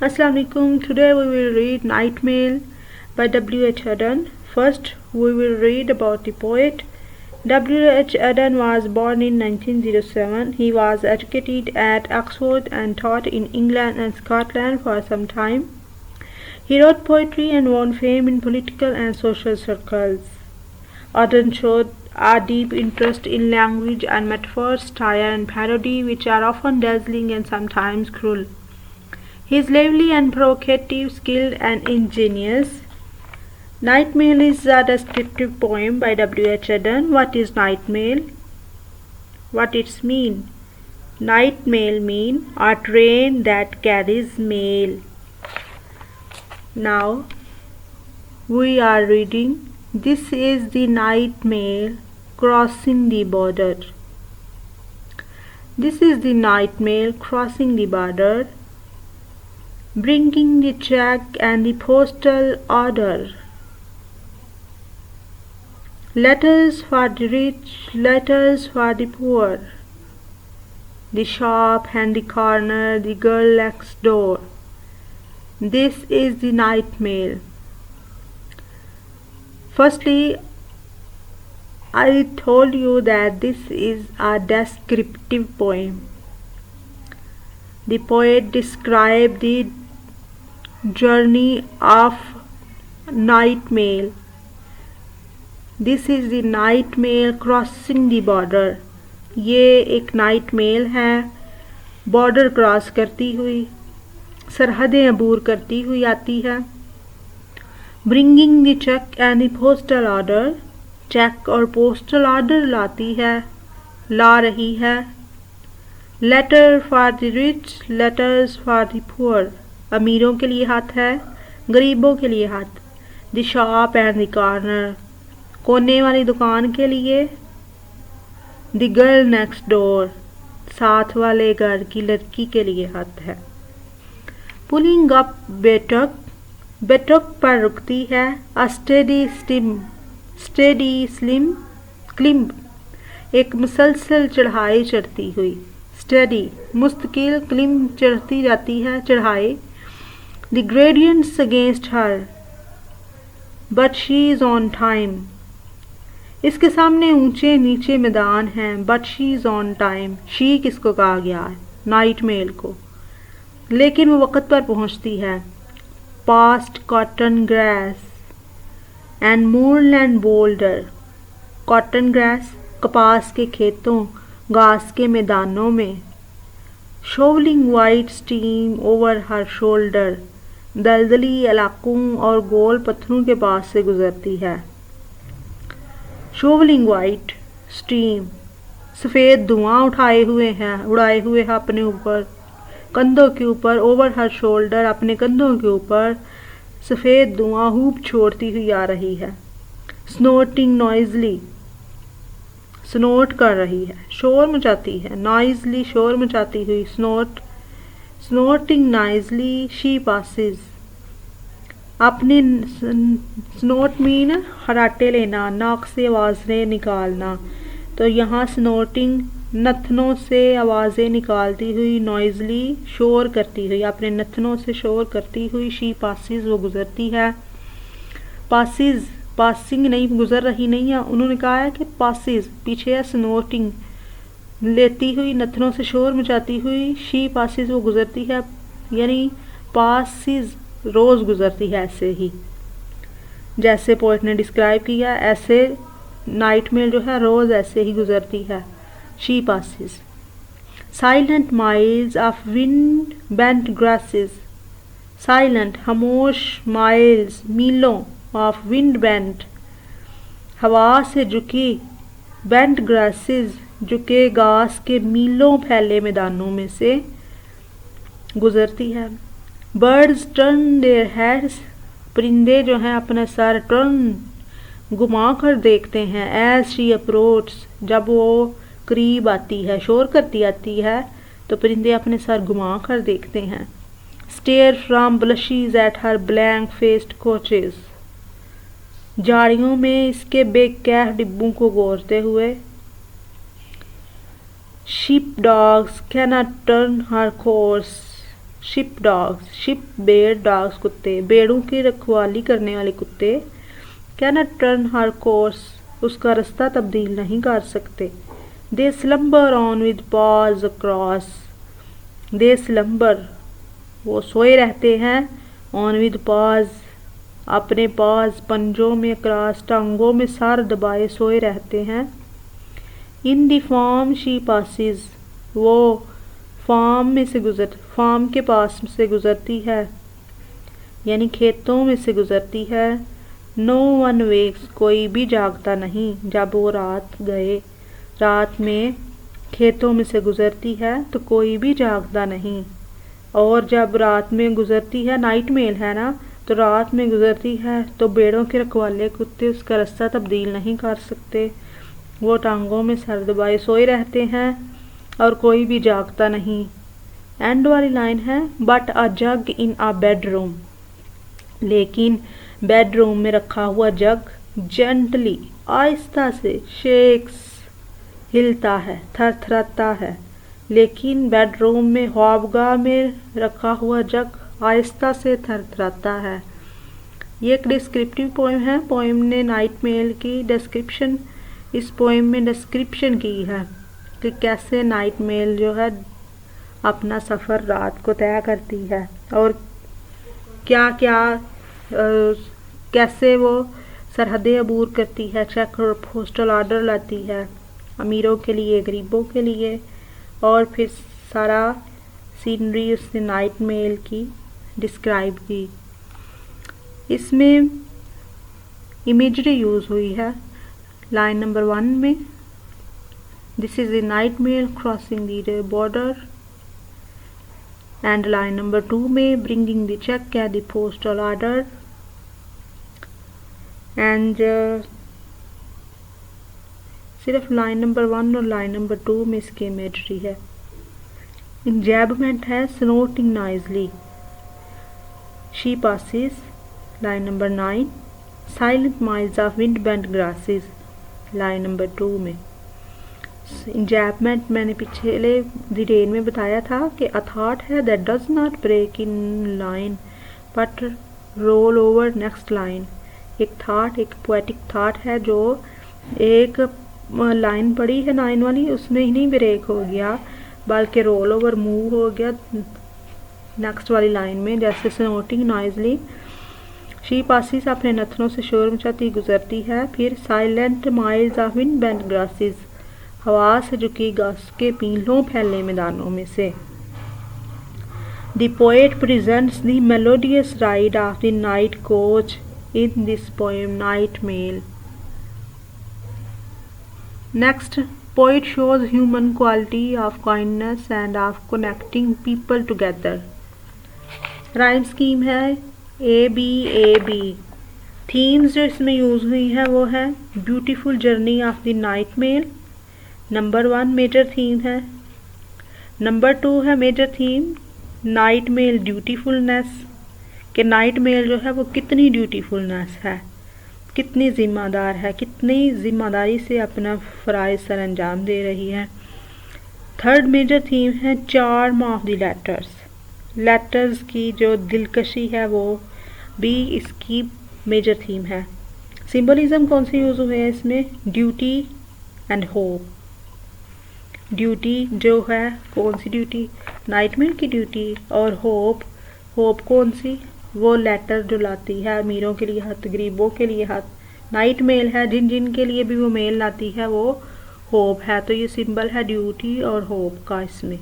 Assalamu alaikum. Today we will read Night Mail by W.H. Aden. First, we will read about the poet. W.H. Aden was born in 1907. He was educated at Oxford and taught in England and Scotland for some time. He wrote poetry and won fame in political and social circles. Aden showed a deep interest in language and metaphor, satire and parody, which are often dazzling and sometimes cruel. He is lively and provocative, skilled and ingenious. Night Mail is a descriptive poem by W.H. Aden. What is night mail? What it's mean? Night mail mean a train that carries mail. Now we are reading. This is the night mail crossing the border. This is the night mail crossing the border, bringing the check and the postal order. Letters for the rich, letters for the poor, the shop and the corner, the girl next door. This is the night mail. Firstly, I told you that this is a descriptive poem. The poet described the journey of night mail. This is the night mail crossing the border. ये एक night mail है, border cross करती हुई, सरहदें अबूर करती हुई आती है. Bringing the cheque and the postal order, cheque और पोस्टल ऑर्डर लाती है, ला रही है. Letter for the rich, letters for the poor, अमीरों के लिए हाथ है, गरीबों के लिए हाथ. The shop and the corner, कोने वाली दुकान के लिए. द गर्ल नेक्स्ट डोर, साथ वाले घर की लड़की के लिए हाथ है. पुलिंग अप बेटक, बेटक पर रुकती है. अ स्टेडी स्लिम क्लिम्ब, एक मुसलसल चढ़ाई चढ़ती हुई. स्टडी मुस्तकिल, क्लिम्ब चढ़ती जाती है, चढ़ाई. The gradients against her, but she is on time, इसके सामने ऊंचे नीचे मैदान हैं. But she is on time, she किसको कहा गया है? नाइट मेल को. लेकिन वो वक़्त पर पहुंचती है. Past cotton grass and moorland boulder, cotton grass कपास के खेतों, घास के मैदानों में. Shovelling white steam over her shoulder, दलदली इलाकों और गोल पत्थरों के पास से गुजरती है. शोवलिंग वाइट स्टीम, सफ़ेद धुआं उड़ाए हुए हैं अपने ऊपर, कंधों के ऊपर. ओवर हर शोल्डर, अपने कंधों के ऊपर सफ़ेद धुआं हूप छोड़ती हुई आ रही है. स्नोटिंग नॉइजली, स्नोट कर रही है, शोर मचाती है. नॉइजली, शोर मचाती हुई. स्नोटिंग नॉइजली शी पासिस, अपने स्नोट मीन खराटे लेना, नाक से आवाज़ें निकालना. तो यहाँ स्नोटिंग, नथनों से आवाज़ें निकालती हुई. नॉइजली, शोर करती हुई, अपने नथनों से शोर करती हुई. शी पासिस, वो गुज़रती है. पासिस, पासिंग नहीं, गुज़र रही नहीं है. उन्होंने कहा है कि पासिस, पीछे है स्नोटिंग, लेती हुई, नथनों से शोर मचाती हुई. शी पासिस, वो गुज़रती है, यानी पासिस रोज़ गुज़रती है. ऐसे ही जैसे पोएट ने डिस्क्राइब किया, ऐसे नाइट मेल जो है रोज़ ऐसे ही गुज़रती है. She passes. Silent miles of wind bent grasses, silent खामोश, माइल्स मीलों, ऑफ विंड बेंट हवा से झुकी, बेंट ग्रासेस झुके घास के मीलों फैले मैदानों में से गुज़रती है. बर्ड्स टर्न देयर हेड्स, परिंदे जो हैं अपना सर टर्न घुमा कर देखते हैं. एज शी अप्रोच, जब वो करीब आती है, शोर करती आती है, तो परिंदे अपने सर घुमा कर देखते हैं. Stare from bushes at her blank faced coaches, झाड़ियों में इसके बेकैफ डिब्बों को गौरते हुए. Sheep dogs cannot turn her course, sheep dogs, sheep बेड़, डॉग्स कुत्ते, बेड़ों की रखवाली करने वाले कुत्ते, कैनट टर्न हर कोर्स, उसका रास्ता तब्दील नहीं कर सकते। They slumber on with paws across, they slumber, वो सोए रहते हैं, ऑन विद पॉज, अपने पॉज पंजों में, क्रॉस टांगों में सर दबाए सोए रहते हैं। इन दी फार्म शी पासिस, वो फार्म में से फार्म के पास से गुजरती है, यानी खेतों में से गुजरती है। नो वन वेक्स, कोई भी जागता नहीं। जब वो रात में खेतों में से गुजरती है तो कोई भी जागता नहीं। और जब रात में गुजरती है, नाइट मेल है ना, तो रात में गुजरती है तो बेड़ों के रखवाले कुत्ते उसका रास्ता तब्दील नहीं कर सकते। वो टांगों में सर दबाए सोए रहते हैं और कोई भी जागता नहीं। एंड वाली लाइन है, but a jug in a bedroom, लेकिन बेडरूम में रखा हुआ जग जेंटली, आहिस्ता से, शेक्स, हिलता है, थरथराता है। लेकिन बेडरूम में, ख्वाबगाह में रखा हुआ जग आहिस्ता से थरथराता है। ये एक डिस्क्रिप्टिव पोएम है। पोएम ने नाइट मेल की डिस्क्रिप्शन, इस पोएम में डिस्क्रिप्शन की है कि कैसे नाइट मेल जो है अपना सफ़र रात को तय करती है और क्या क्या कैसे वो सरहदें अबूर करती है, चेक और पोस्टल ऑर्डर लाती है, अमीरों के लिए, गरीबों के लिए, और फिर सारा सीनरी उसने नाइट मेल की डिस्क्राइब की। इसमें इमेजरी यूज़ हुई है। लाइन नंबर 1 में, this is the night mail crossing the border, and line number 2 में, bringing the cheque at the postal order, and सिर्फ लाइन नंबर 1 और लाइन नंबर 2 में इसकी इमेजरी है। इंजैबमेंट है, snorting noisily, she passes, line number 9, silent miles of wind bent grasses, line number 2 में। इंजैबमेंट मैंने पिछले डिटेल में बताया था कि अ थॉट है that does not break in line but roll over next line. एक थॉट, एक पोएटिक थॉट है जो एक लाइन पड़ी है 9 वाली, उसमें ही नहीं ब्रेक हो गया बल्कि रोल ओवर, मूव हो गया नेक्स्ट वाली लाइन में। जैसे स्नोटिंग नॉइजली, शी पासिस, अपने नथनों से शोर मचाती गुजरती है। फिर silent miles of wind bent grasses, हवा से झुकी घास के पीलों फैले मैदानों में से। The poet presents the melodious ride of the night coach in this poem Night Mail. Next, poet shows human quality of kindness and of connecting people together. Rhyme scheme है A-B-A-B। थीम्स जो इसमें use हुई है वो है beautiful journey of the night mail, number 1 major theme है। Number 2 है major theme night mail dutifulness, कि नाइट मेल जो है वो कितनी ड्यूटीफुलनेस है, कितनी ज़िम्मेदार है, कितनी ज़िम्मेदारी से अपना फ़राइज़ सर अंजाम दे रही है। थर्ड मेजर थीम है charm of the letters, letters की जो दिलकशी है वो भी इसकी मेजर थीम है। सिंबलिज्म कौन से यूज़ हुए हैं इसमें, ड्यूटी एंड होप। ड्यूटी जो है, कौन सी ड्यूटी, नाइट मेल की ड्यूटी, और होप, होप कौन सी, वो लेटर जो लाती है अमीरों के लिए हाथ, गरीबों के लिए हाथ। नाइट मेल है, जिन जिन के लिए भी वो मेल लाती है वो होप है। तो ये सिंबल है ड्यूटी और होप का इसमें।